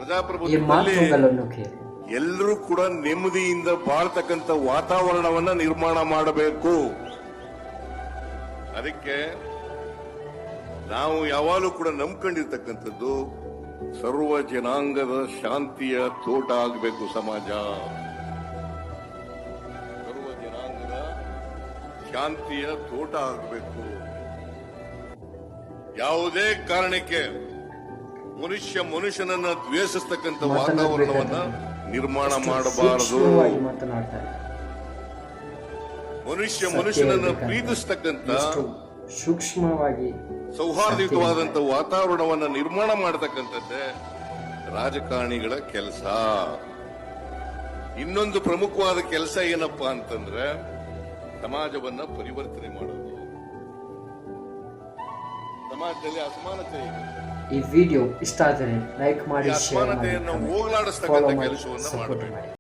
ಪ್ರಜಾಪ್ರಭುತ್ವದಲ್ಲಿ ಎಲ್ಲರೂ ಕೂಡ ನೆಮ್ಮದಿಯಿಂದ ಬಾಳ್ತಕ್ಕಂಥ ವಾತಾವರಣವನ್ನ ನಿರ್ಮಾಣ ಮಾಡಬೇಕು. ಅದಕ್ಕೆ ನಾವು ಯಾವಾಗಲೂ ಕೂಡ ನಂಬ್ಕೊಂಡಿರ್ತಕ್ಕಂಥದ್ದು ಸರ್ವ ಜನಾಂಗದ ಶಾಂತಿಯ ತೋಟ ಆಗಬೇಕು ಸಮಾಜ. ಸರ್ವ ಜನಾಂಗದ ಶಾಂತಿಯ ತೋಟ ಆಗಬೇಕು. ಯಾವುದೇ ಕಾರಣಕ್ಕೆ ಮನುಷ್ಯನನ್ನ ದ್ವೇಷಿಸ್ತಕ್ಕಂಥ ವಾತಾವರಣವನ್ನ ನಿರ್ಮಾಣ ಮಾಡಬಾರದು. ಮನುಷ್ಯನನ್ನ ಪ್ರೀತಿಸ್ತಕ್ಕಂಥ ಸೂಕ್ಷ್ಮವಾಗಿ ಸೌಹಾರ್ದಯುತವಾದಂತ ವಾತಾವರಣವನ್ನ ನಿರ್ಮಾಣ ಮಾಡತಕ್ಕಂಥದ್ದೇ ರಾಜಕಾರಣಿಗಳ ಕೆಲಸ. ಇನ್ನೊಂದು ಪ್ರಮುಖವಾದ ಕೆಲಸ ಏನಪ್ಪಾ ಅಂತಂದ್ರೆ ಸಮಾಜವನ್ನ ಪರಿವರ್ತನೆ ಮಾಡೋದು. ಸಮಾಜದಲ್ಲಿ ಅಸಮಾನತೆ ಇದೆ. ಈ ವಿಡಿಯೋ ಇಷ್ಟ ಆದರೆ ಲೈಕ್ ಮಾಡಿ, ಶೇರ್ ಮಾಡಿ, ಅಸಮಾನತೆಯನ್ನು ಹೋಗಲಾಡಿಸ್ತಕ್ಕಂಥ ಕೆಲಸವನ್ನ ಮಾಡಬೇಕು.